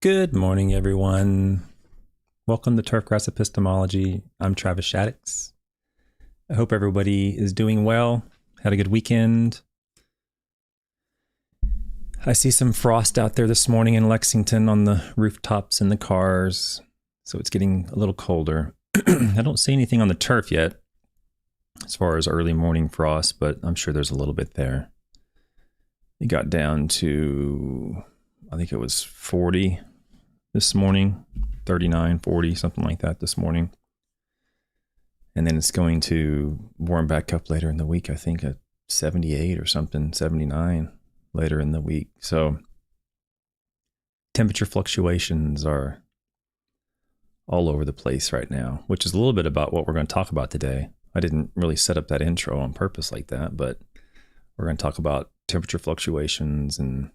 Good morning, everyone. Welcome to Turfgrass Epistemology. I'm Travis Shaddix. I hope everybody is doing well. Had a good weekend. I see some frost out there this morning in Lexington on the rooftops and the cars, so it's getting a little colder. I don't see anything on the turf yet as far as early morning frost, but I'm sure there's a little bit there. It got down to, I think it was 40 this morning, 39, 40, something like that this morning. And then it's going to warm back up later in the week, I think at 78 or something, 79 later in the week. So temperature fluctuations are all over the place right now, which is a little bit about what we're going to talk about today. I didn't really set up that intro on purpose like that, but we're going to talk about temperature fluctuations and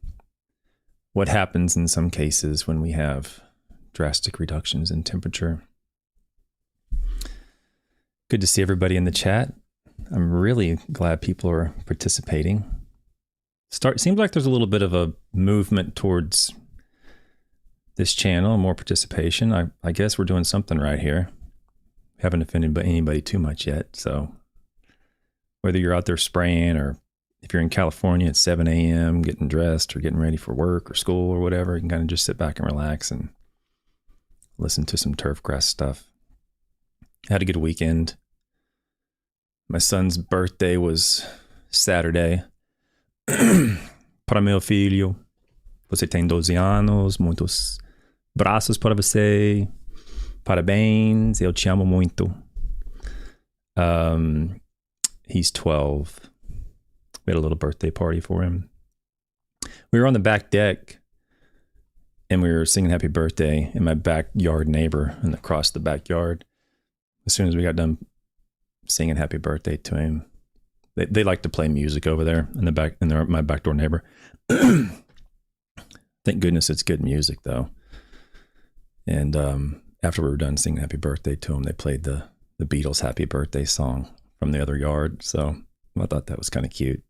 what happens in some cases when we have drastic reductions in temperature. Good to see everybody in the chat. I'm really glad people are participating. Seems like there's a little bit of a movement towards this channel, more participation. I guess we're doing something right here. Haven't offended anybody too much yet. So whether you're out there spraying or if you're in California at 7 a.m. getting dressed or getting ready for work or school or whatever, you can kind of just sit back and relax and listen to some turfgrass stuff. Had a good weekend. My son's birthday was Saturday. Para meu filho, você tem 12 anos, muitos braços para você. Parabéns, eu te amo muito. He's 12. We had a little birthday party for him. We were on the back deck and we were singing happy birthday in my backyard neighbor and across the backyard. As soon as we got done singing happy birthday to him, they like to play music over there in the back, and they're my backdoor neighbor. Thank goodness it's good music though. And after we were done singing happy birthday to him, they played the Beatles happy birthday song from the other yard. So I thought that was kind of cute.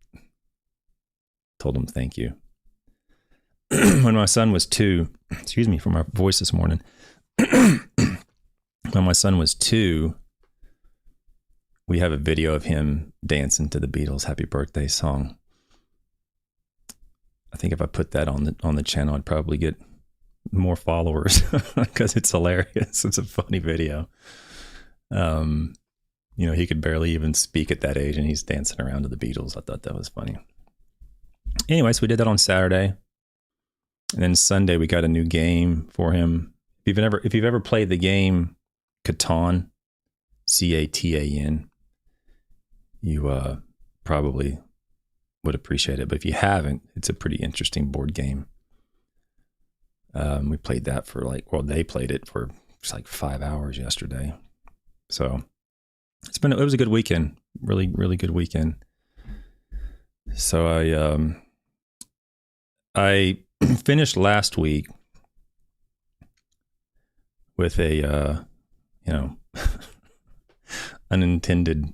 Told him thank you. When my son was 2, excuse me for my voice this morning. When my son was 2, we have a video of him dancing to the Beatles happy birthday song. I think if I put that on the channel, I'd probably get more followers because it's hilarious. It's a funny video. You know, he could barely even speak at that age and he's dancing around to the Beatles. I thought that was funny. Anyways, we did that on Saturday. And then Sunday we got a new game for him. If you've ever played the game Catan, C-A-T-A-N, you probably would appreciate it. But if you haven't, it's a pretty interesting board game. We played that for they played it for just like 5 hours yesterday. So it was a good weekend. Really, really good weekend. So I finished last week with a unintended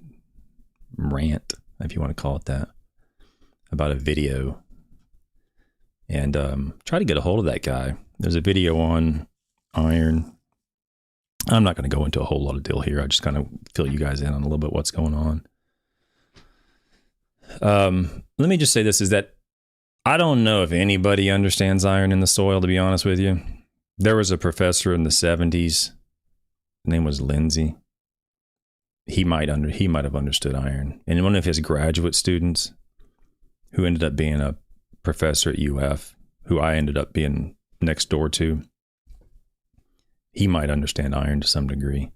rant, if you want to call it that, about a video, and try to get a hold of that guy. There's a video on iron. I'm not going to go into a whole lot of deal here. I just kind of fill you guys in on a little bit what's going on. Let me just say this, is that I don't know if anybody understands iron in the soil, to be honest with you. There was a professor in the 70s. His name was Lindsay. He might have understood iron. And one of his graduate students, who ended up being a professor at UF, who I ended up being next door to, he might understand iron to some degree.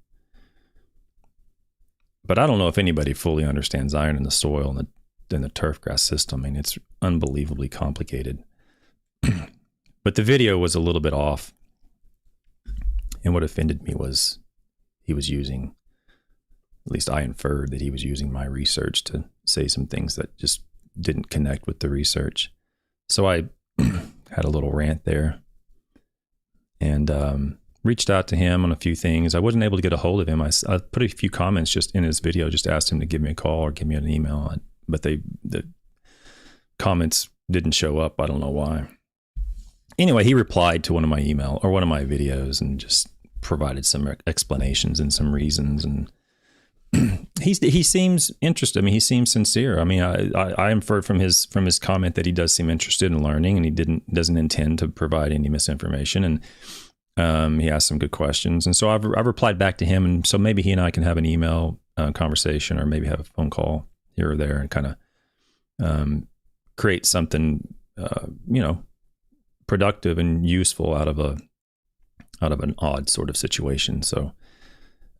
But I don't know if anybody fully understands iron in the soil and in the turfgrass system. I mean, it's unbelievably complicated. But the video was a little bit off. And what offended me was he was using, at least I inferred that he was using my research to say some things that just didn't connect with the research. So I had a little rant there and reached out to him on a few things. I wasn't able to get a hold of him. I put a few comments just in his video, just asked him to give me a call or give me an email, but the comments didn't show up. I don't know why. anyway, he replied to one of my email or one of my videos and just provided some explanations and some reasons. And he seems interested. I mean, he seems sincere. I mean, I inferred from his comment that he does seem interested in learning, and he doesn't intend to provide any misinformation. And he asked some good questions, and so I've replied back to him. And so maybe he and I can have an email conversation, or maybe have a phone call here or there, and kind of create something productive and useful out of an odd sort of situation. So.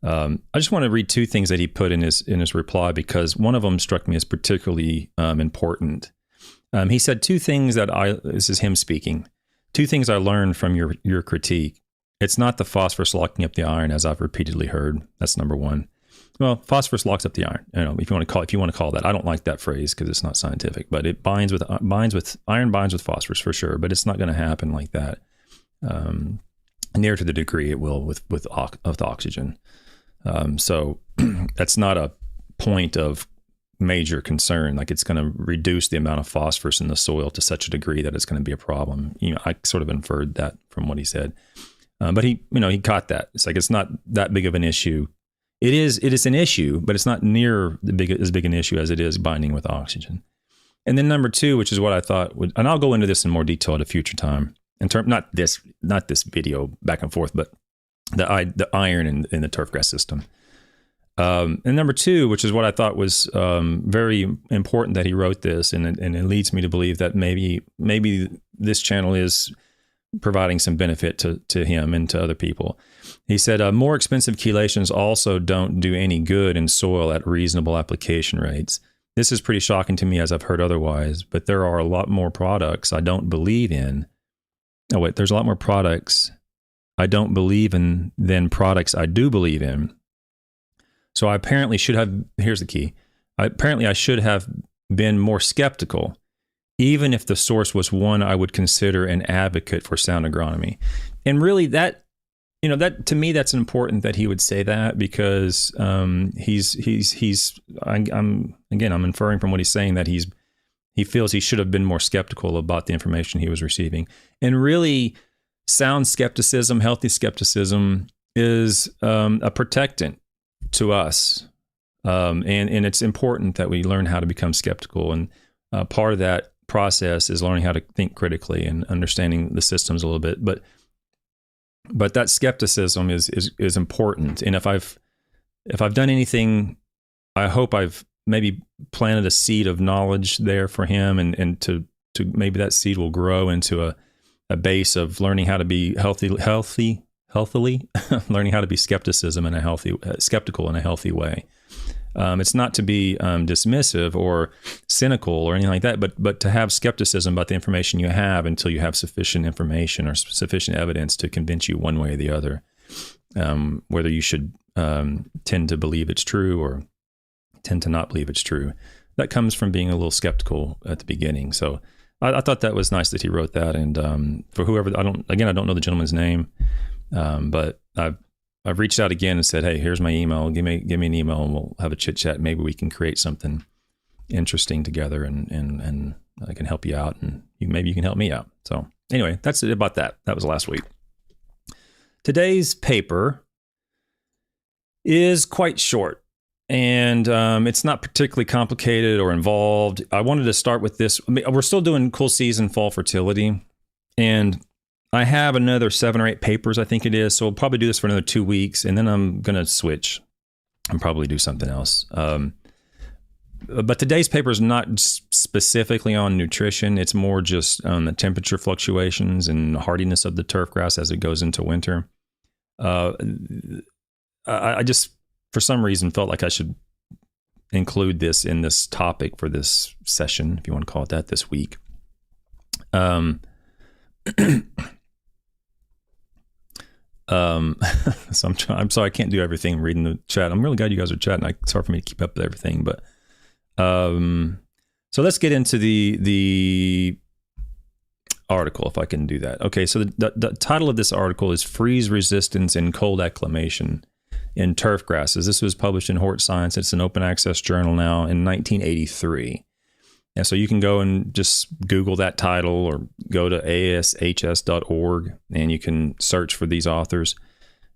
I just want to read two things that he put in his reply, because one of them struck me as particularly important. He said two things this is him speaking, two things I learned from your critique. It's not the phosphorus locking up the iron, as I've repeatedly heard. That's number one. Well, phosphorus locks up the iron. If you want to call that. I don't like that phrase because it's not scientific, but it binds with phosphorus for sure. But it's not going to happen like that. Near to the degree it will with oxygen. So that's not a point of major concern. Like, it's going to reduce the amount of phosphorus in the soil to such a degree that it's going to be a problem. I sort of inferred that from what he said. But he caught that. It's like, it's not that big of an issue. It is an issue, but it's not near as big an issue as it is binding with oxygen. And then number two, which is what I thought would, and I'll go into this in more detail at a future time, not this video back and forth, but the iron in the turfgrass system. And number two, which is what I thought was very important that he wrote this, and it leads me to believe that maybe this channel is providing some benefit to him and to other people. He said, more expensive chelations also don't do any good in soil at reasonable application rates. This is pretty shocking to me, as I've heard otherwise, but there are a lot more products I don't believe in. Oh, wait, there's a lot more products I don't believe in than products I do believe in. So I apparently should have, here's the key. I should have been more skeptical, even if the source was one I would consider an advocate for sound agronomy. And really that to me, that's important that he would say that, because I'm inferring from what he's saying that he feels he should have been more skeptical about the information he was receiving. And really, sound skepticism, healthy skepticism, is a protectant to us. And it's important that we learn how to become skeptical. And part of that process is learning how to think critically and understanding the systems a little bit. But that skepticism is important. And if I've done anything, I hope I've maybe planted a seed of knowledge there for him, and to maybe that seed will grow into a base of learning how to be healthily, learning how to be skeptical in a healthy way. It's not to be dismissive or cynical or anything like that, but to have skepticism about the information you have until you have sufficient information or sufficient evidence to convince you one way or the other, whether you should tend to believe it's true or tend to not believe it's true. That comes from being a little skeptical at the beginning. So I thought that was nice that he wrote that. And for whoever, I don't know the gentleman's name, but I've reached out again and said, hey, here's my email. Give me an email and we'll have a chit chat. Maybe we can create something interesting together, and I can help you out, and maybe you can help me out. So anyway, that's it about that. That was last week. Today's paper is quite short, and it's not particularly complicated or involved. I wanted to start with this. We're still doing cool season fall fertility, and I have another 7 or 8 papers, I think it is. So we'll probably do this for another 2 weeks, and then I'm going to switch and probably do something else. But today's paper is not specifically on nutrition. It's more just on the temperature fluctuations and hardiness of the turfgrass as it goes into winter. I just, for some reason, felt like I should include this in this topic for this session, if you want to call it that, this week. So I'm sorry I can't do everything reading the chat. I'm really glad you guys are chatting. It's hard for me to keep up with everything, but so let's get into the article, if I can do that. Okay, so the title of this article is Freeze Resistance and Cold Acclimation in Turfgrasses. This was published in Hort Science. It's an open access journal now in 1983. And so you can go and just Google that title or go to ashs.org and you can search for these authors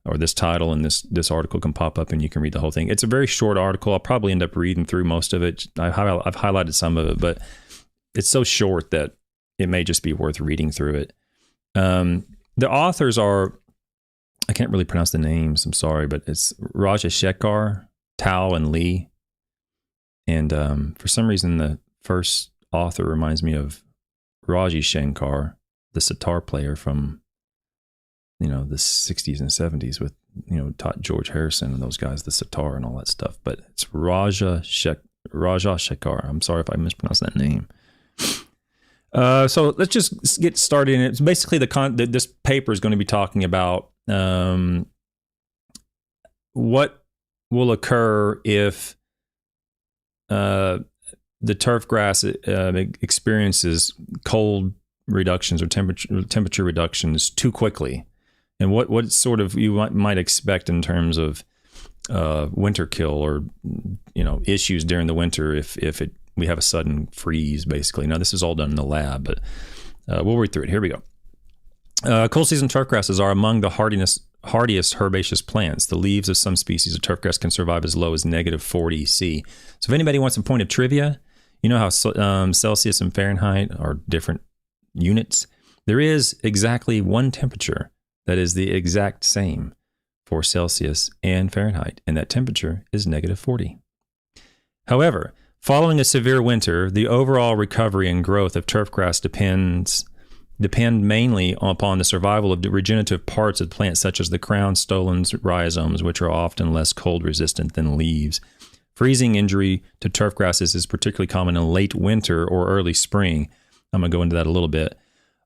or this title, and this article can pop up and you can read the whole thing. It's a very short article. I'll probably end up reading through most of it. I've highlighted some of it, but it's so short that it may just be worth reading through it. The authors are, I can't really pronounce the names, I'm sorry, but it's Rajashekar, Tao, and Lee. And for some reason, the first author reminds me of Rajashekar, the sitar player from, the 60s and 70s with, taught George Harrison and those guys, the sitar and all that stuff. But it's Rajashekar. I'm sorry if I mispronounced that name. So let's just get started. It's basically this paper is going to be talking about what will occur if the turf grass experiences cold reductions or temperature reductions too quickly, and what sort of you might expect in terms of winter kill or issues during the winter if we have a sudden freeze, basically. Now, this is all done in the lab, but we'll read through it. Here we go. Cold season turfgrasses are among the hardiest herbaceous plants. The leaves of some species of turfgrass can survive as low as -40 C. So if anybody wants a point of trivia, you know how Celsius and Fahrenheit are different units? There is exactly one temperature that is the exact same for Celsius and Fahrenheit, and that temperature is -40. However, following a severe winter, the overall recovery and growth of turfgrass depend mainly upon the survival of the regenerative parts of the plant, such as the crown, stolons, rhizomes, which are often less cold resistant than leaves. Freezing injury to turfgrasses is particularly common in late winter or early spring. I'm going to go into that a little bit.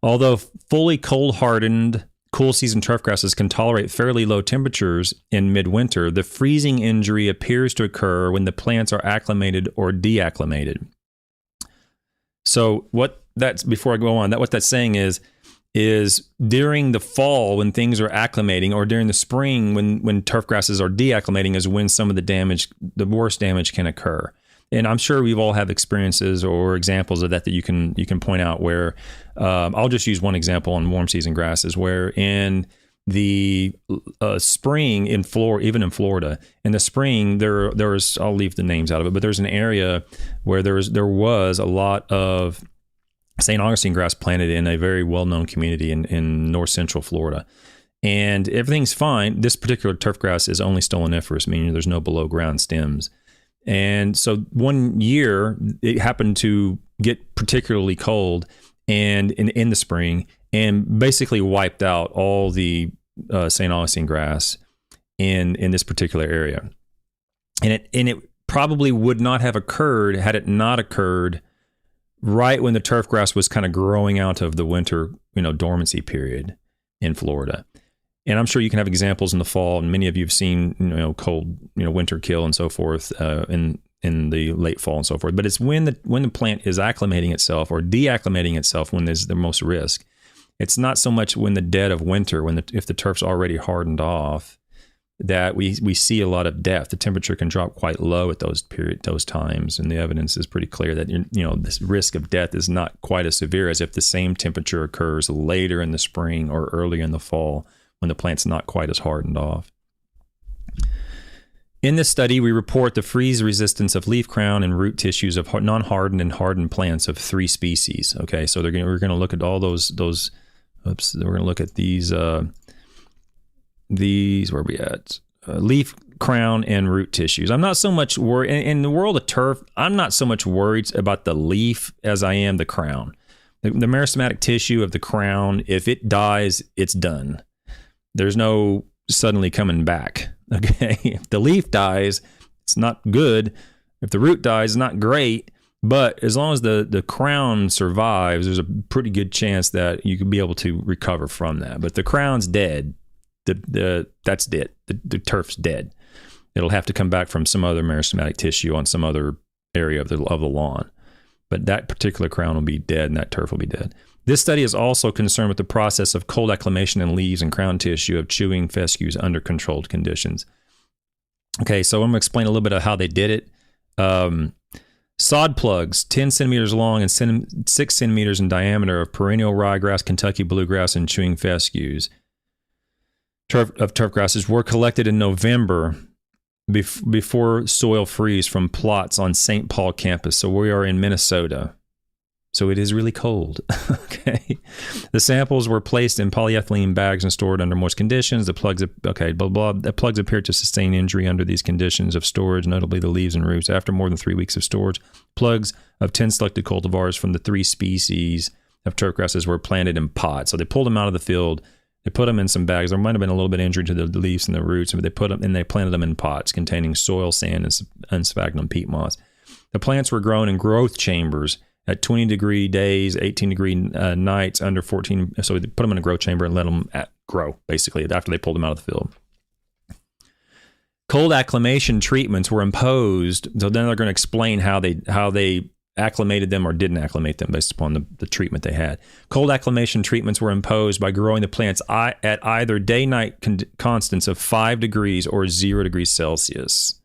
Although fully cold-hardened, cool season turfgrasses can tolerate fairly low temperatures in midwinter, the freezing injury appears to occur when the plants are acclimated or deacclimated. So before I go on, what that's saying is during the fall when things are acclimating, or during the spring when turfgrasses are deacclimating, is when some of the worst damage can occur. And I'm sure we've all had experiences or examples of that you can point out where, I'll just use one example on warm season grasses, where in the spring in Florida, even in Florida, in the spring, there's, I'll leave the names out of it, but there's an area where there was a lot of St. Augustine grass planted in a very well-known community in north central Florida. And everything's fine. This particular turf grass is only stoloniferous, meaning there's no below ground stems. And so one year it happened to get particularly cold and in the spring, and basically wiped out all the St. Augustine grass in this particular area. And it probably would not have occurred had it not occurred right when the turf grass was kind of growing out of the winter, dormancy period in Florida. And I'm sure you can have examples in the fall, and many of you have seen, cold, winter kill and so forth in the late fall and so forth. But it's when the plant is acclimating itself or deacclimating itself when there's the most risk. It's not so much when the dead of winter, if the turf's already hardened off, that we see a lot of death. The temperature can drop quite low at those times, and the evidence is pretty clear that this risk of death is not quite as severe as if the same temperature occurs later in the spring or early in the fall, when the plant's not quite as hardened off. In this study, we report the freeze resistance of leaf crown and root tissues of non-hardened and hardened plants of 3 species. Okay, so we're going to look at all those. Oops, we're going to look at these. Where are we at? Leaf crown and root tissues. I'm not so much worried in the world of turf. I'm not so much worried about the leaf as I am the crown. The meristematic tissue of the crown, if it dies, it's done. There's no suddenly coming back. Okay. If the leaf dies, it's not good. If the root dies, it's not great. But as long as the crown survives, there's a pretty good chance that you could be able to recover from that. But the crown's dead. That's dead. The turf's dead. It'll have to come back from some other meristematic tissue on some other area of the lawn. But that particular crown will be dead, and that turf will be dead. This study is also concerned with the process of cold acclimation in leaves and crown tissue of chewing fescues under controlled conditions. Okay, so I'm going to explain a little bit of how they did it. Sod plugs, 10 centimeters long and 6 centimeters in diameter of perennial ryegrass, Kentucky bluegrass, and chewing fescues of turf grasses were collected in November before soil freeze from plots on St. Paul campus. So we are in Minnesota. So it is really cold. Okay. The samples were placed in polyethylene bags and stored under moist conditions. The plugs, The plugs appeared to sustain injury under these conditions of storage, notably the leaves and roots. After more than 3 weeks of storage, plugs of 10 selected cultivars from the 3 species of turf grasses were planted in pots. So they pulled them out of the field. They put them in some bags. There might have been a little bit of injury to the leaves and the roots, but they put them and they planted them in pots containing soil, sand, and sphagnum peat moss. The plants were grown in growth chambers at 20-degree days, 18-degree nights, under 14. So they put them in a grow chamber and let them grow, basically, after they pulled them out of the field. Cold acclimation treatments were imposed. So then they're going to explain how they acclimated them or didn't acclimate them based upon the treatment they had. Cold acclimation treatments were imposed by growing the plants at either day-night constants of 5 degrees or 0 degrees Celsius.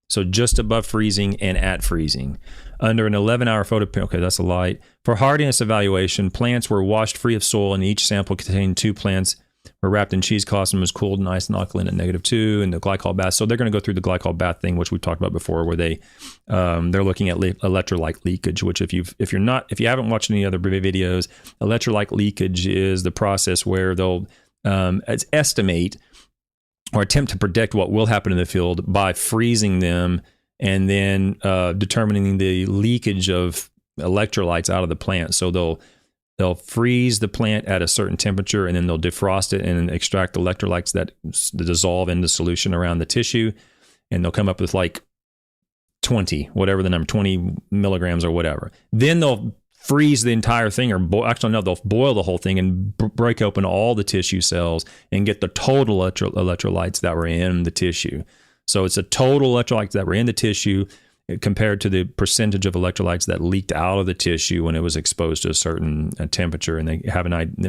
So just above freezing and at freezing. Under an 11-hour photo, okay, that's a light. For hardiness evaluation, plants were washed free of soil, and each sample contained 2 plants were wrapped in cheesecloth and was cooled in ice and alkaline at -2, and the glycol bath. So they're going to go through the glycol bath thing, which we've talked about before, where they're looking at electrolyte leakage. Which if you haven't watched any other videos, electrolyte leakage is the process where they'll estimate or attempt to predict what will happen in the field by freezing them and then determining the leakage of electrolytes out of the plant. So they'll freeze the plant at a certain temperature, and then they'll defrost it and extract the electrolytes that dissolve into solution around the tissue, and they'll come up with like 20 milligrams or whatever. Then they'll freeze the entire thing, or they'll boil the whole thing and break open all the tissue cells and get the total electrolytes that were in the tissue. So it's a total electrolytes that were in the tissue compared to the percentage of electrolytes that leaked out of the tissue when it was exposed to a certain temperature. And they have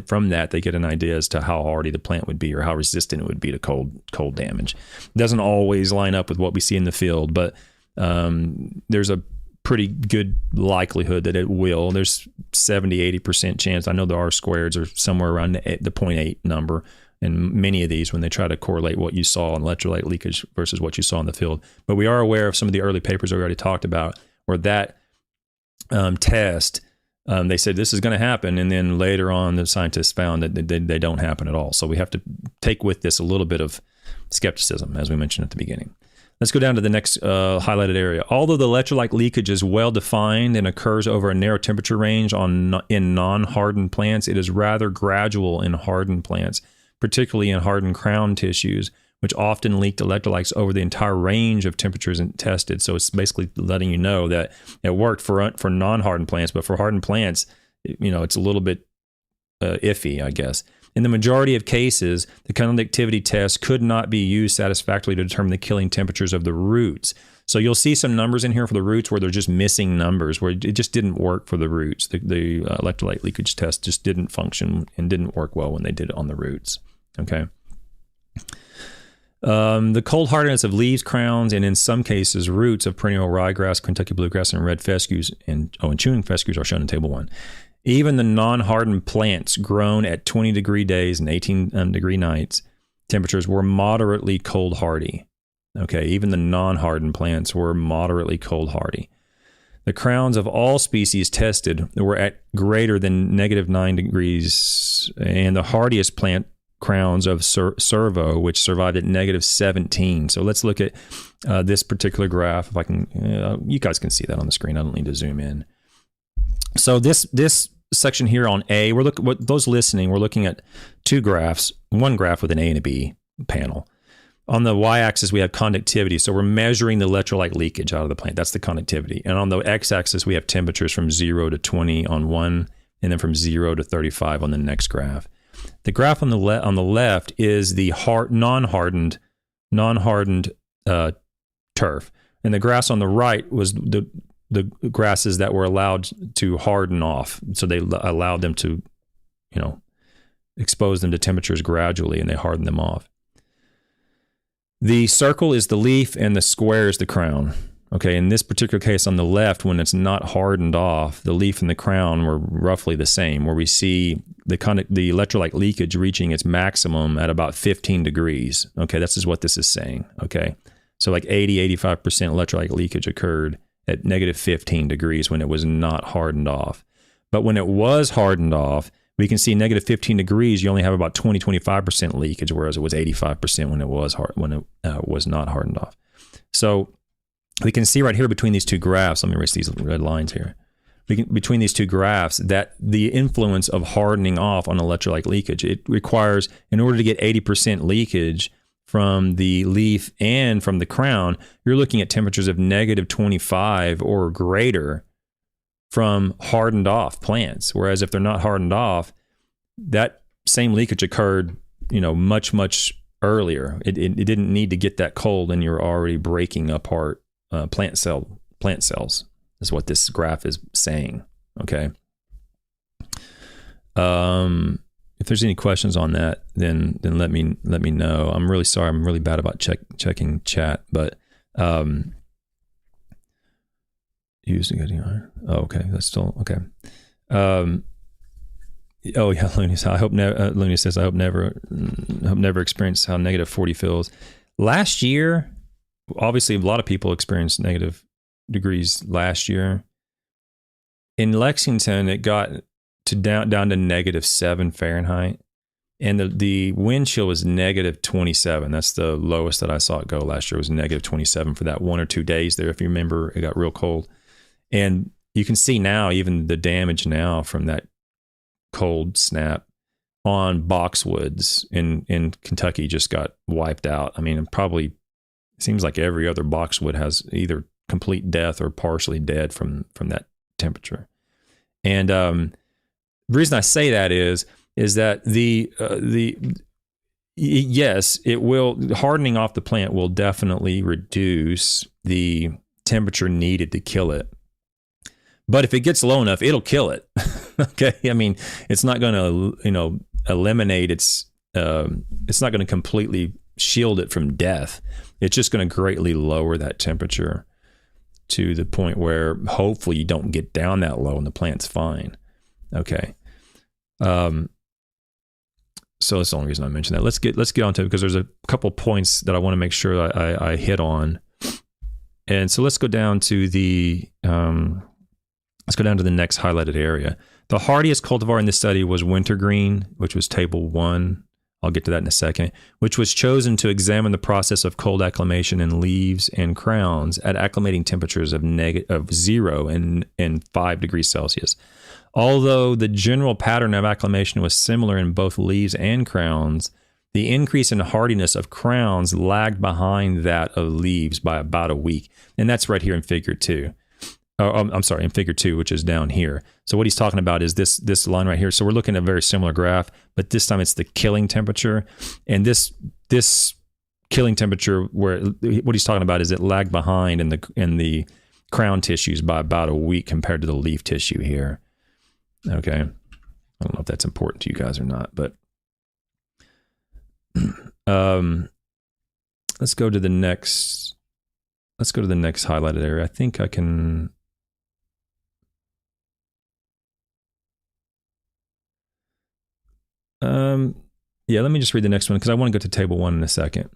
from that, they get an idea as to how hardy the plant would be or how resistant it would be to cold damage. It doesn't always line up with what we see in the field, but there's a pretty good likelihood that it will. There's 70-80% chance. I know the R-squareds are somewhere around the 0.8 number. And many of these, when they try to correlate what you saw in electrolyte leakage versus what you saw in the field. But we are aware of some of the early papers we already talked about where that test, they said this is going to happen. And then later on, the scientists found that they don't happen at all. So we have to take with this a little bit of skepticism, as we mentioned at the beginning. Let's go down to the next highlighted area. Although the electrolyte leakage is well defined and occurs over a narrow temperature range in non-hardened plants, it is rather gradual in hardened plants, particularly in hardened crown tissues, which often leaked electrolytes over the entire range of temperatures tested. So it's basically letting you know that it worked for non-hardened plants, but for hardened plants, it's a little bit iffy, I guess. In the majority of cases, the conductivity test could not be used satisfactorily to determine the killing temperatures of the roots. So you'll see some numbers in here for the roots where they're just missing numbers, where it just didn't work for the roots. The electrolyte leakage test just didn't function and didn't work well when they did it on the roots. Okay. The cold hardness of leaves, crowns, and in some cases roots of perennial ryegrass, Kentucky bluegrass, and red fescues, and chewing fescues are shown in Table 1. Even the non-hardened plants grown at 20-degree days and 18-degree nights temperatures were moderately cold hardy. Okay, even the non-hardened plants were moderately cold hardy. The crowns of all species tested were at greater than -9 degrees, and the hardiest plant crowns of servo, which survived at -17. So let's look at this particular graph. If I can, you guys can see that on the screen. I don't need to zoom in. So this section here on A, those listening, we're looking at 2 graphs, one graph with an A and a B panel. On the y-axis, we have conductivity. So we're measuring the electrolyte leakage out of the plant. That's the conductivity. And on the x-axis, we have temperatures from 0 to 20 on one, and then from 0 to 35 on the next graph. The graph on the left is the non-hardened turf, and the grass on the right was the grasses that were allowed to harden off. So they allowed them to, expose them to temperatures gradually, and they hardened them off. The circle is the leaf, and the square is the crown. Okay, in this particular case on the left, when it's not hardened off, the leaf and the crown were roughly the same, where we see the electrolyte leakage reaching its maximum at about 15 degrees. Okay, this is what this is saying. Okay, so like 85% electrolyte leakage occurred at negative 15 degrees when it was not hardened off. But when it was hardened off, we can see negative 15 degrees, you only have about 25% leakage, whereas it was 85% when it was not hardened off. So we can see right here between these two graphs, let me erase these red lines here. Between these two graphs, that the influence of hardening off on electrolyte leakage, it requires, in order to get 80% leakage from the leaf and from the crown, you're looking at temperatures of negative 25 or greater from hardened off plants. Whereas if they're not hardened off, that same leakage occurred, much, much earlier. It didn't need to get that cold, and you're already breaking apart plant cells is what this graph is saying. Okay. If there's any questions on that, then let me know. I'm really sorry. I'm really bad about checking chat, but using it. Oh, okay. That's still okay. Oh yeah, Looney says, Looney says, I hope never experience how negative 40 feels. Last year, obviously, a lot of people experienced negative degrees last year. In Lexington, it got to down to negative 7 Fahrenheit, and the wind chill was negative 27. That's the lowest that I saw it go last year. Was negative 27 for that 1 or 2 days there. If you remember, it got real cold, and you can see now even the damage now from that cold snap on boxwoods in Kentucky just got wiped out. I mean, probably seems like every other boxwood has either complete death or partially dead from that temperature. And the reason I say that is that yes, it will, hardening off the plant will definitely reduce the temperature needed to kill it. But if it gets low enough, it'll kill it. Okay, I mean, it's not going to eliminate it's not going to completely shield it from death. It's just going to greatly lower that temperature to the point where hopefully you don't get down that low and the plant's fine. Okay. So that's the only reason I mentioned that. Let's get on to it because there's a couple points that I want to make sure I hit on. And so let's go down to the next highlighted area. The hardiest cultivar in this study was wintergreen, which was table 1. I'll get to that in a second, which was chosen to examine the process of cold acclimation in leaves and crowns at acclimating temperatures of 0 and 5 degrees Celsius. Although the general pattern of acclimation was similar in both leaves and crowns, the increase in hardiness of crowns lagged behind that of leaves by about a week. And that's right here in figure 2. I'm sorry, in figure 2, which is down here. So what he's talking about is this line right here. So we're looking at a very similar graph, but this time it's the killing temperature. And this killing temperature, where what he's talking about is it lagged behind in the crown tissues by about a week compared to the leaf tissue here. Okay. I don't know if that's important to you guys or not, but let's go to the next highlighted area. I think I can. Yeah, let me just read the next one because I want to go to table 1 in a second.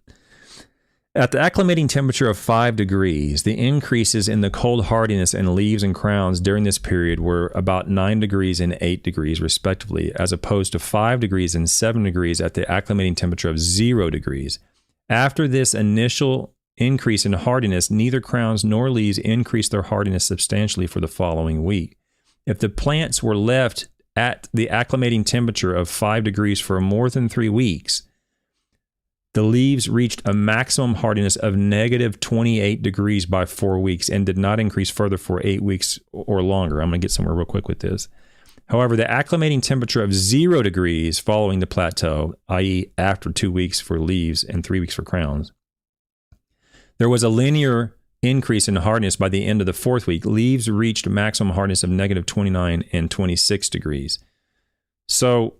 At the acclimating temperature of 5 degrees, the increases in the cold hardiness in leaves and crowns during this period were about 9 degrees and 8 degrees, respectively, as opposed to 5 degrees and 7 degrees at the acclimating temperature of 0 degrees. After this initial increase in hardiness, neither crowns nor leaves increased their hardiness substantially for the following week. If the plants were left at the acclimating temperature of 5 degrees for more than 3 weeks, the leaves reached a maximum hardiness of negative 28 degrees by 4 weeks and did not increase further for 8 weeks or longer. I'm going to get somewhere real quick with this. However, the acclimating temperature of 0 degrees following the plateau, i.e. after 2 weeks for leaves and 3 weeks for crowns, there was a linear increase in hardness by the end of the 4th week. Leaves reached maximum hardness of negative 29 and 26 degrees. So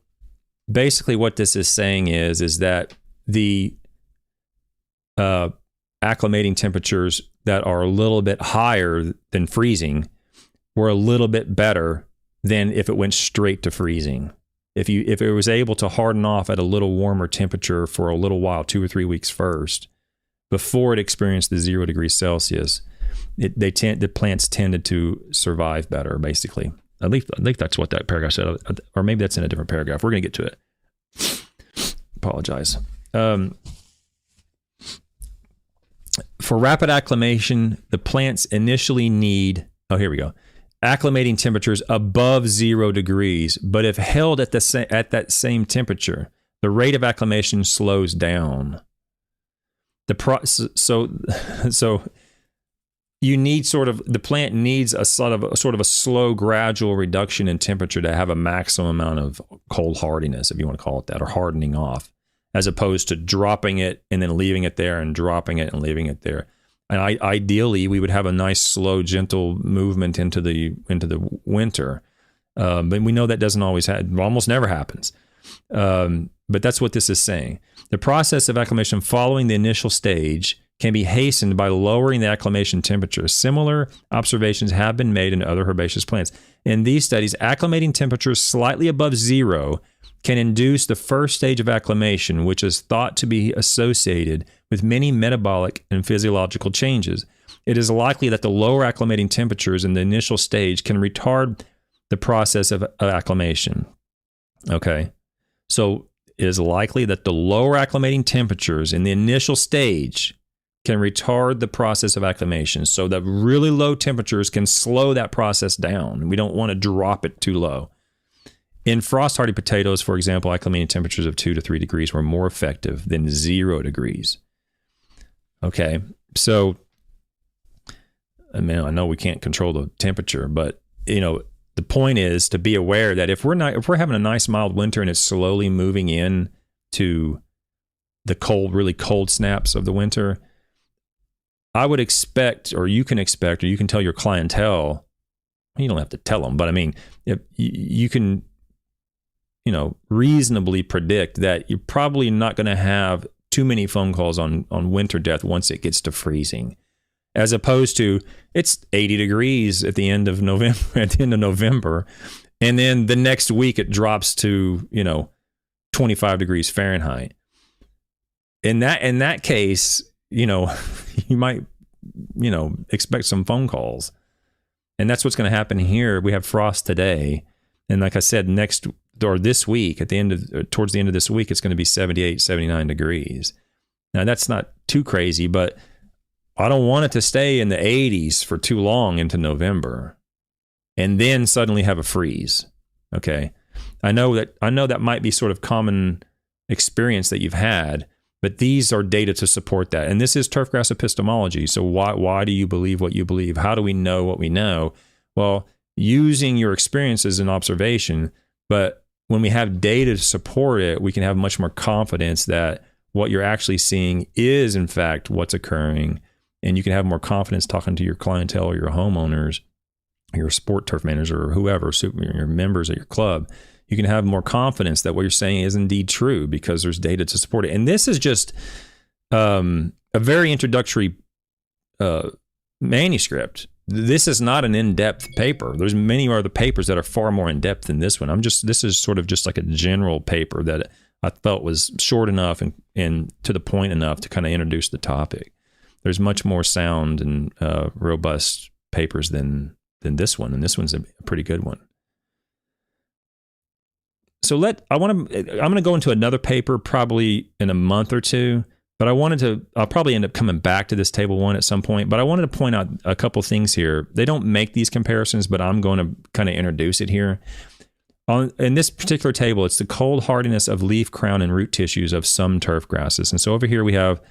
basically what this is saying is that the acclimating temperatures that are a little bit higher than freezing were a little bit better than if it went straight to freezing. If it was able to harden off at a little warmer temperature for a little while, 2 or 3 weeks first, before it experienced the 0 degrees Celsius, the plants tended to survive better, basically. At least that's what that paragraph said, or maybe that's in a different paragraph. We're going to get to it. Apologize. For rapid acclimation, the plants initially need, here we go, acclimating temperatures above 0 degrees, but if held at that same temperature, the rate of acclimation slows down. So you need the plant needs a sort of a slow, gradual reduction in temperature to have a maximum amount of cold hardiness, if you want to call it that, or hardening off, as opposed to dropping it and then leaving it there and dropping it and leaving it there. And ideally, we would have a nice, slow, gentle movement into the winter. But we know that doesn't always happen. Almost never happens. But that's what this is saying. The process of acclimation following the initial stage can be hastened by lowering the acclimation temperature. Similar observations have been made in other herbaceous plants. In these studies, acclimating temperatures slightly above 0 can induce the first stage of acclimation, which is thought to be associated with many metabolic and physiological changes. It is likely that the lower acclimating temperatures in the initial stage can retard the process of acclimation. Okay, so it is likely that the lower acclimating temperatures in the initial stage can retard the process of acclimation. So the really low temperatures can slow that process down. We don't want to drop it too low. In frost-hardy potatoes, for example, acclimating temperatures of 2 to 3 degrees were more effective than 0 degrees. Okay, so I mean, I know we can't control the temperature, but the point is to be aware that if we're having a nice mild winter and it's slowly moving in to the cold, really cold snaps of the winter, I would expect, or you can tell your clientele. You don't have to tell them, but I mean, if you can, reasonably predict that you're probably not going to have too many phone calls on winter death once it gets to freezing, as opposed to it's 80 degrees at the end of November, and then the next week it drops to 25 degrees Fahrenheit. In that case, you might expect some phone calls, and that's what's going to happen here. We have frost today, and like I said, this week, towards the end of this week, it's going to be 78, 79 degrees. Now, that's not too crazy, but I don't want it to stay in the 80s for too long into November and then suddenly have a freeze. Okay. I know that might be sort of common experience that you've had, but these are data to support that. And this is turfgrass epistemology. So why do you believe what you believe? How do we know what we know? Well, using your experiences and observation, but when we have data to support it, we can have much more confidence that what you're actually seeing is, in fact, what's occurring. And you can have more confidence talking to your clientele or your homeowners, your sport turf manager, or whoever, your members at your club. You can have more confidence that what you're saying is indeed true because there's data to support it. And this is just a very introductory manuscript. This is not an in-depth paper. There's many other papers that are far more in-depth than this one. This is sort of just like a general paper that I felt was short enough and to the point enough to kind of introduce the topic. There's much more sound and robust papers than this one, and this one's a pretty good one. So I'm going to go into another paper probably in a month or two. But I'll probably end up coming back to this table one at some point. But I wanted to point out a couple things here. They don't make these comparisons, but I'm going to kind of introduce it here. In this particular table, it's the cold hardiness of leaf, crown, and root tissues of some turf grasses. And so over here we have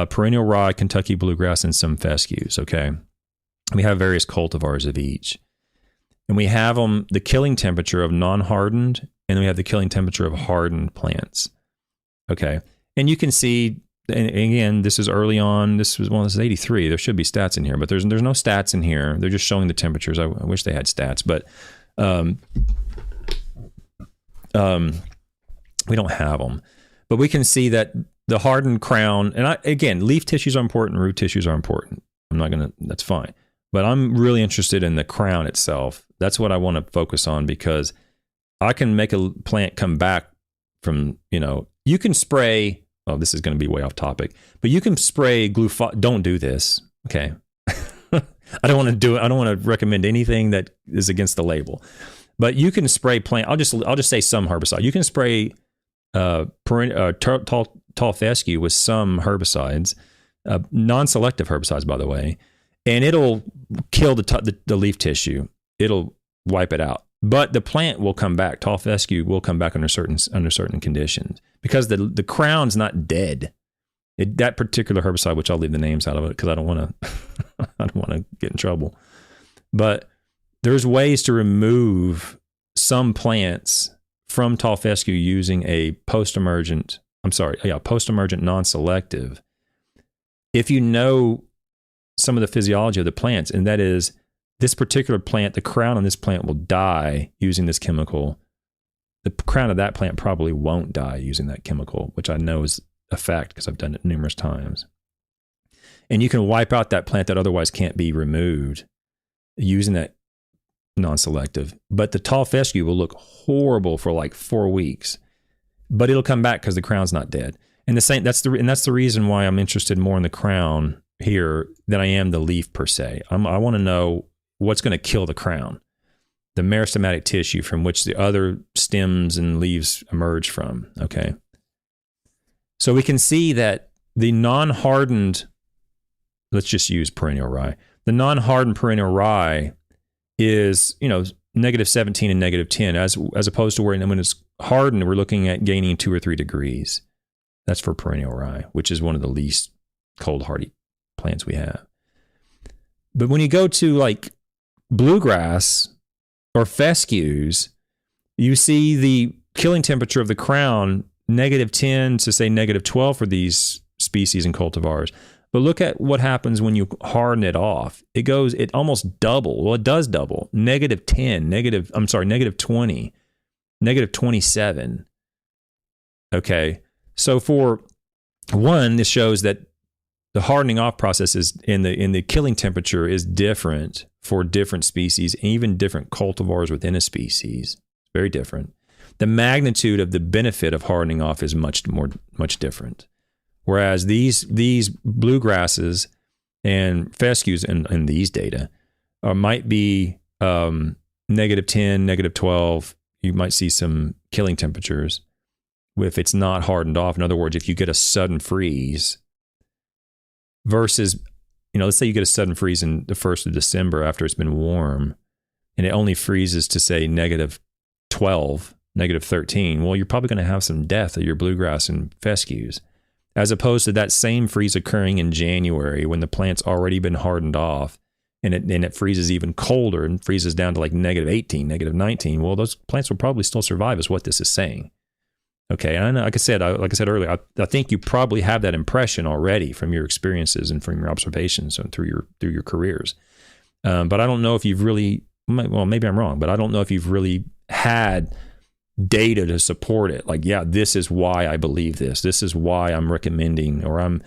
perennial rye, Kentucky bluegrass, and some fescues, okay? We have various cultivars of each. And we have the killing temperature of non-hardened, and we have the killing temperature of hardened plants, okay? And you can see, and again, this is early on. This is 83. There should be stats in here, but there's no stats in here. They're just showing the temperatures. I wish they had stats, but we don't have them. But we can see that the hardened crown, and again, leaf tissues are important, root tissues are important. That's fine. But I'm really interested in the crown itself. That's what I want to focus on, because I can make a plant come back from, you can spray, oh, this is going to be way off topic, but you can spray don't do this. Okay. I don't want to do it. I don't want to recommend anything that is against the label, but you can spray I'll just say some herbicide. You can spray tall fescue with some herbicides, non-selective herbicides, by the way, and it'll kill the leaf tissue. It'll wipe it out. But the plant will come back. Tall fescue will come back under certain conditions, because the crown's not dead. That particular herbicide, which I'll leave the names out of it because I don't want to get in trouble. But there's ways to remove some plants from tall fescue using a post-emergent non-selective. If you know some of the physiology of the plants, and that is, this particular plant, the crown on this plant will die using this chemical. The crown of that plant probably won't die using that chemical, which I know is a fact because I've done it numerous times. And you can wipe out that plant that otherwise can't be removed using that non-selective. But the tall fescue will look horrible for like 4 weeks, but it'll come back because the crown's not dead. And that's the reason why I'm interested more in the crown here than I am the leaf per se. I want to know what's going to kill the crown, the meristematic tissue from which the other stems and leaves emerge from. Okay. So we can see that the non-hardened, let's just use perennial rye. The non-hardened perennial rye is, -17 and -10, as opposed to when it's hardened, we're looking at gaining 2 or 3 degrees. That's for perennial rye, which is one of the least cold hardy plants we have. But when you go to like bluegrass or fescues, you see the killing temperature of the crown -10 to say -12 for these species and cultivars. But look at what happens when you harden it off. It almost double. Well, it does double. -10, -20, -27. Okay. So for one, this shows that the hardening off process is in the killing temperature is different for different species, and even different cultivars within a species. Very different. The magnitude of the benefit of hardening off is much different. Whereas these bluegrasses and fescues in these data might be -10, -12. You might see some killing temperatures if it's not hardened off. In other words, if you get a sudden freeze versus, let's say you get a sudden freeze in the 1st of December after it's been warm, and it only freezes to say -12, -13. Well, you're probably going to have some death of your bluegrass and fescues, as opposed to that same freeze occurring in January when the plant's already been hardened off, and it freezes even colder and freezes down to like -18, -19. Well, those plants will probably still survive, is what this is saying. Okay, and like I said earlier, I think you probably have that impression already from your experiences and from your observations and through your careers. But I don't know if you've really, well, maybe I'm wrong, but I don't know if you've really had data to support it. Like, yeah, this is why I believe this. This is why I'm recommending, or I'm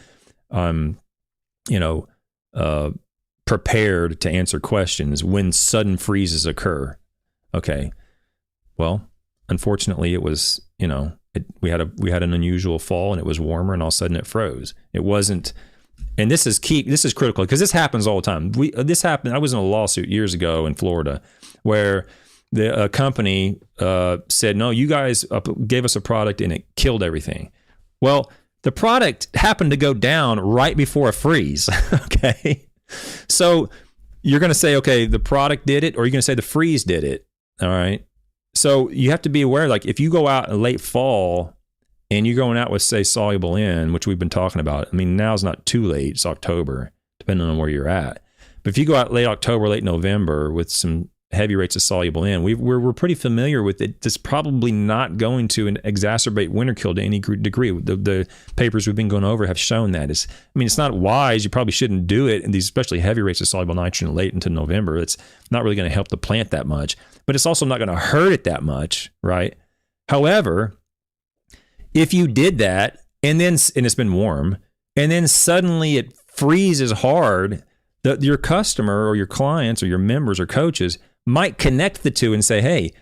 prepared to answer questions when sudden freezes occur. Okay, well, unfortunately, it was, we had an unusual fall, and it was warmer, and all of a sudden it froze. It wasn't, and this is key. This is critical because this happens all the time. This happened. I was in a lawsuit years ago in Florida where the company said, no, you guys gave us a product and it killed everything. Well, the product happened to go down right before a freeze. Okay. So you're going to say, okay, the product did it, or you're going to say the freeze did it. All right. So you have to be aware, like if you go out in late fall and you're going out with, say, soluble N, which we've been talking about. I mean, now's not too late. It's October, depending on where you're at. But if you go out late October, late November with some heavy rates of soluble N, we're pretty familiar with it. It's probably not going to exacerbate winter kill to any degree. The papers we've been going over have shown that. It's not wise. You probably shouldn't do it in these especially heavy rates of soluble nitrogen late into November. It's not really going to help the plant that much, but it's also not going to hurt it that much, right? However, if you did that and it's been warm, and then suddenly it freezes hard, that your customer or your clients or your members or coaches might connect the two and say, hey,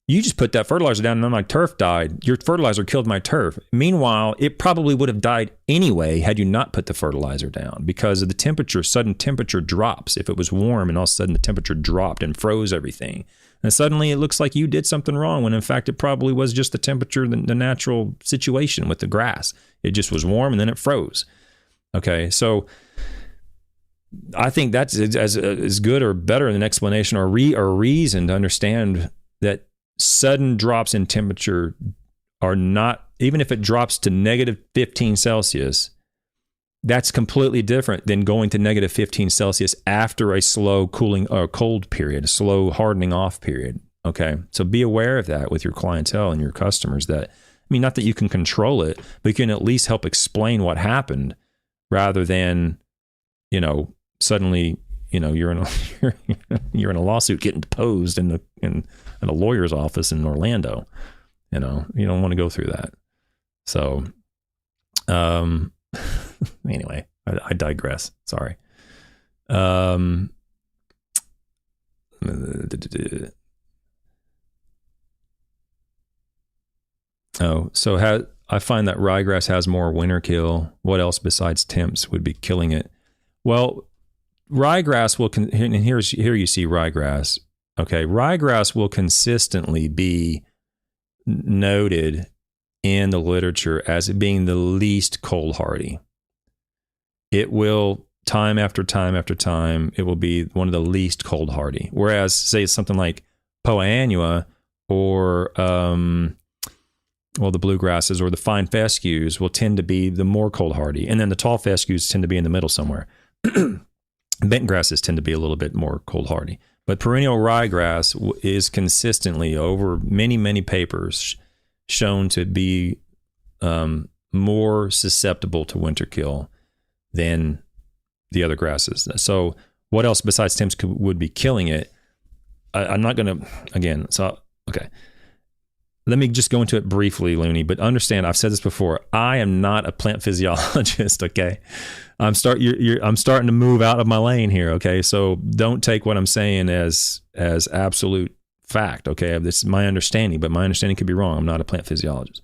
you just put that fertilizer down and then my turf died. Your fertilizer killed my turf. Meanwhile, it probably would have died anyway had you not put the fertilizer down, because of the temperature, sudden temperature drops. If it was warm and all of a sudden the temperature dropped and froze everything, and suddenly it looks like you did something wrong, when in fact it probably was just the temperature, the natural situation with the grass. It just was warm and then it froze. Okay, so I think that's as good or better an explanation or reason to understand that sudden drops in temperature are not, even if it drops to negative 15 Celsius, that's completely different than going to negative 15 Celsius after a slow cooling or cold period, a slow hardening off period. Okay, so be aware of that with your clientele and your customers. That, I mean, not that you can control it, but you can at least help explain what happened, rather than, suddenly, you're in a lawsuit getting deposed in a lawyer's office in Orlando. You don't want to go through that. So, anyway, I digress. Sorry. So I find that ryegrass has more winter kill. What else besides temps would be killing it? Well, ryegrass will, and here you see ryegrass. Okay, ryegrass will consistently be noted in the literature as being the least cold hardy. It will, time after time after time, it will be one of the least cold hardy. Whereas, say, something like Poa annua or the bluegrasses or the fine fescues will tend to be the more cold hardy, and then the tall fescues tend to be in the middle somewhere. Bent grasses tend to be a little bit more cold hardy, but perennial ryegrass is consistently, over many, many papers, shown to be more susceptible to winter kill than the other grasses. So what else besides temps would be killing it? I'm not going to, again, so, okay. Let me just go into it briefly, Looney, but understand, I've said this before, I am not a plant physiologist, okay? I'm starting to move out of my lane here, okay? So don't take what I'm saying as absolute fact, okay? This is my understanding, but my understanding could be wrong. I'm not a plant physiologist.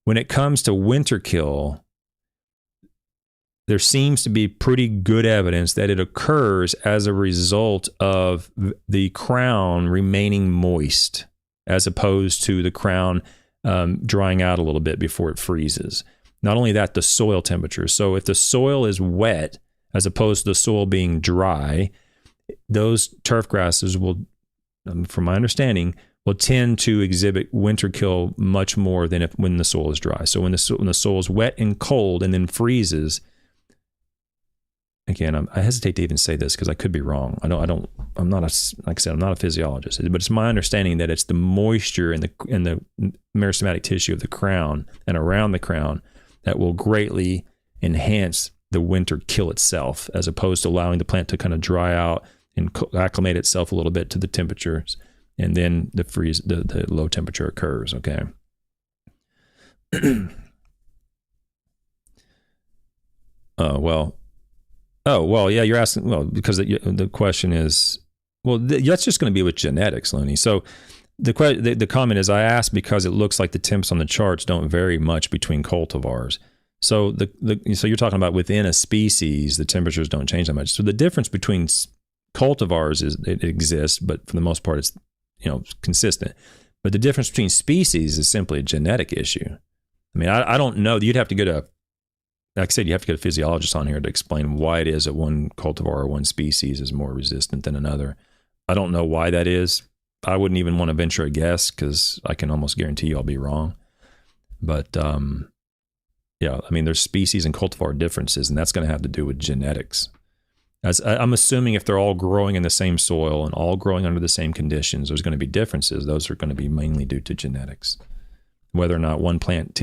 When it comes to winter kill, there seems to be pretty good evidence that it occurs as a result of the crown remaining moist, as opposed to the crown drying out a little bit before it freezes. Not only that, the soil temperature. So if the soil is wet, as opposed to the soil being dry, those turf grasses will, from my understanding, will tend to exhibit winter kill much more than when the soil is dry. So when the soil is wet and cold and then freezes, again, I hesitate to even say this because I could be wrong. I'm not like I said, I'm not a physiologist, but it's my understanding that it's the moisture in the meristematic tissue of the crown and around the crown that will greatly enhance the winter kill itself, as opposed to allowing the plant to kind of dry out and acclimate itself a little bit to the temperatures, and then the low temperature occurs. Okay. Yeah, you're asking, because the question is, that's just going to be with genetics, Looney. So the comment is, I asked because it looks like the temps on the charts don't vary much between cultivars. So so you're talking about within a species, the temperatures don't change that much. So the difference between cultivars it exists, but for the most part, it's consistent. But the difference between species is simply a genetic issue. I mean, I don't know. You'd have to get like I said, you have to get a physiologist on here to explain why it is that one cultivar or one species is more resistant than another. I don't know why that is. I wouldn't even want to venture a guess, because I can almost guarantee you I'll be wrong. But yeah, I mean, there's species and cultivar differences, and that's going to have to do with genetics. As I'm assuming if they're all growing in the same soil and all growing under the same conditions, there's going to be differences. Those are going to be mainly due to genetics. Whether or not one plant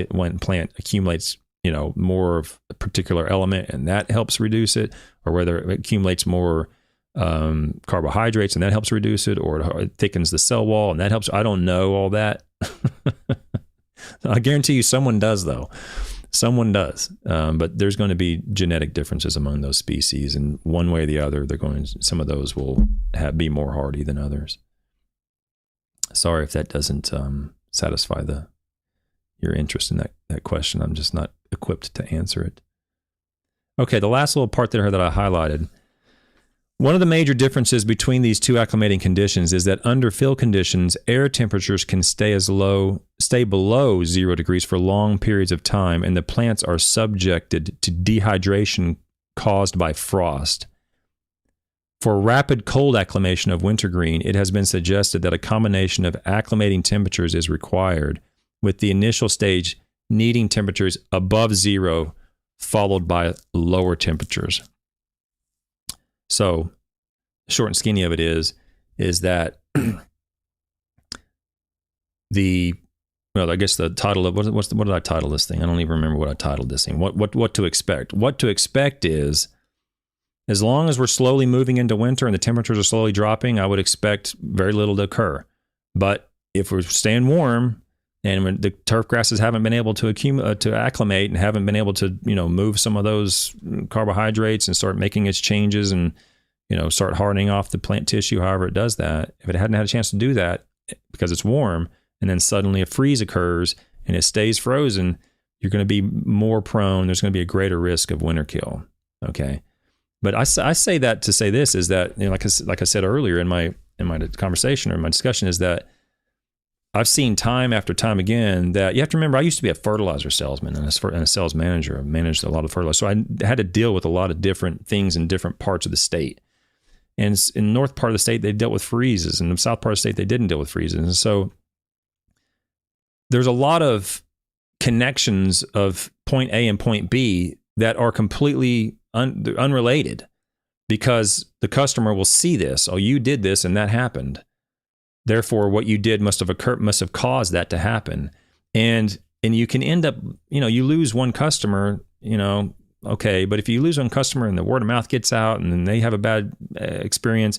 accumulates more of a particular element and that helps reduce it, or whether it accumulates more carbohydrates and that helps reduce it, or it thickens the cell wall and that helps. I don't know all that. I guarantee you someone does, though. Someone does, but there's going to be genetic differences among those species, and one way or the other, some of those will be more hardy than others. Sorry if that doesn't satisfy your interest in that question. I'm just not equipped to answer it. Okay, the last little part that I highlighted. One of the major differences between these two acclimating conditions is that under fill conditions, air temperatures can stay below 0 degrees for long periods of time, and the plants are subjected to dehydration caused by frost. For rapid cold acclimation of wintergreen, it has been suggested that a combination of acclimating temperatures is required, with the initial stage needing temperatures above 0, followed by lower temperatures. So, short and skinny of it is that I guess the title of what did I title this thing? I don't even remember what I titled this thing. What to expect? What to expect is, as long as we're slowly moving into winter and the temperatures are slowly dropping, I would expect very little to occur. But if we're staying warm and when the turf grasses haven't been able to acclimate and haven't been able to, move some of those carbohydrates and start making its changes and, start hardening off the plant tissue, however it does that, if it hadn't had a chance to do that because it's warm and then suddenly a freeze occurs and it stays frozen, you're going to be more prone. There's going to be a greater risk of winter kill. Okay. But I say that to say this is that, like I said earlier in my conversation or my discussion, is that I've seen time after time again that you have to remember, I used to be a fertilizer salesman and a sales manager. I managed a lot of fertilizer. So I had to deal with a lot of different things in different parts of the state. And in the north part of the state, they dealt with freezes. In the south part of the state, they didn't deal with freezes. And so there's a lot of connections of point A and point B that are completely unrelated, because the customer will see this. Oh, you did this and that happened. Therefore, what you did must have caused that to happen. And you can end up, you lose one customer, okay. But if you lose one customer and the word of mouth gets out and then they have a bad experience,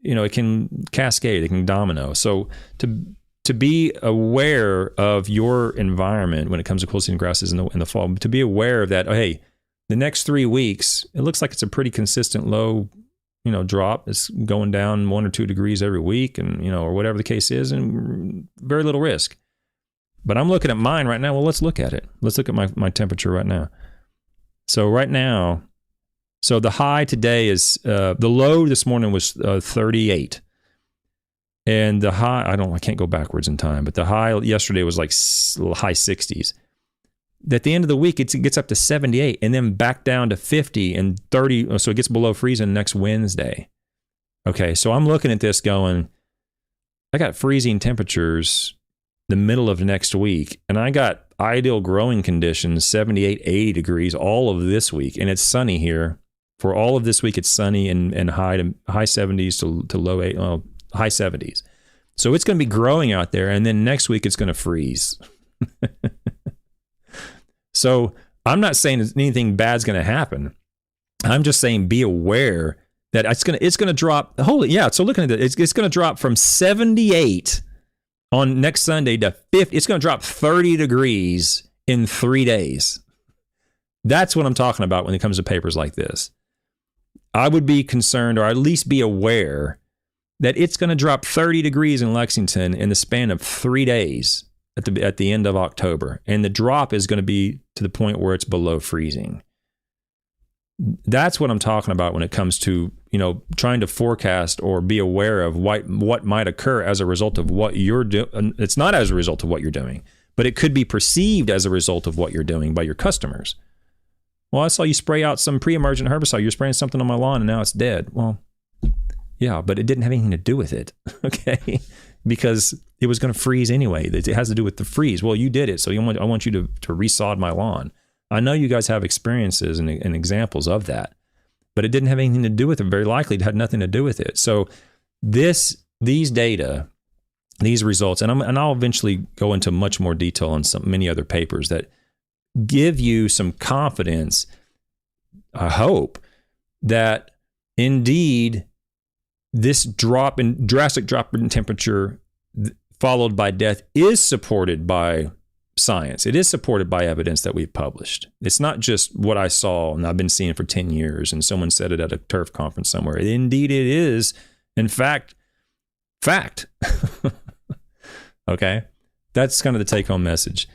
it can cascade, it can domino. So to be aware of your environment when it comes to cool season grasses in the fall, to be aware of that, hey, the next 3 weeks, it looks like it's a pretty consistent low, drop. It's going down 1 or 2 degrees every week, and or whatever the case is, and very little risk. But I'm looking at mine right now. Well, let's look at it. Let's look at my temperature right now. So right now, the high today is the low this morning was 38, and the high I can't go backwards in time, but the high yesterday was like high 60s. At the end of the week, it gets up to 78 and then back down to 50 and 30. So it gets below freezing next Wednesday. Okay, so I'm looking at this going, I got freezing temperatures the middle of next week, and I got ideal growing conditions, 78, 80 degrees all of this week. And it's sunny here. For all of this week, it's sunny and high 70s to low high 70s. So it's going to be growing out there, and then next week it's going to freeze. So I'm not saying anything bad's going to happen. I'm just saying be aware that it's going to drop. So looking at it, it's going to drop from 78 on next Sunday to 50. It's going to drop 30 degrees in 3 days. That's what I'm talking about when it comes to papers like this. I would be concerned, or at least be aware, that it's going to drop 30 degrees in Lexington in the span of 3 days. At the end of October, and the drop is going to be to the point where it's below freezing. That's what I'm talking about when it comes to trying to forecast or be aware of what might occur as a result of what you're doing. It's not as a result of what you're doing, but it could be perceived as a result of what you're doing by your customers. Well, I saw you spray out some pre-emergent herbicide. You're spraying something on my lawn and now it's dead. Well, yeah, but it didn't have anything to do with it. Okay. Because it was going to freeze anyway. It has to do with the freeze. Well, you did it, so I want you to resod my lawn. I know you guys have experiences and examples of that, but it didn't have anything to do with it. Very likely, it had nothing to do with it. So these data, these results, and I'll eventually go into much more detail on many other papers that give you some confidence, I hope, that indeed this drastic drop in temperature followed by death is supported by science. It is supported by evidence that we've published. It's not just what I saw and I've been seeing for 10 years and someone said it at a turf conference somewhere. Indeed, it is, in fact. Okay? That's kind of the take-home message.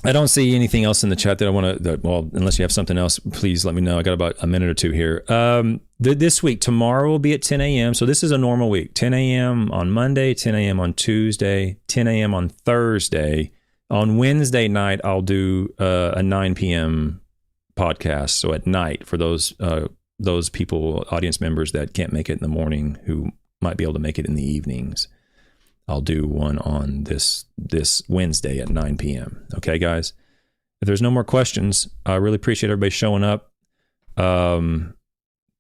I don't see anything else in the chat that I want to, well, unless you have something else, please let me know. I got about a minute or two here. This week, tomorrow will be at 10 a.m. So this is a normal week. 10 a.m. on Monday, 10 a.m. on Tuesday, 10 a.m. on Thursday. On Wednesday night, I'll do a 9 p.m. podcast. So at night for those people, audience members that can't make it in the morning who might be able to make it in the evenings. I'll do one on this Wednesday at 9 p.m. Okay, guys? If there's no more questions, I really appreciate everybody showing up.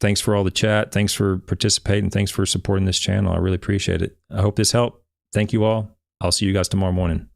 Thanks for all the chat. Thanks for participating. Thanks for supporting this channel. I really appreciate it. I hope this helped. Thank you all. I'll see you guys tomorrow morning.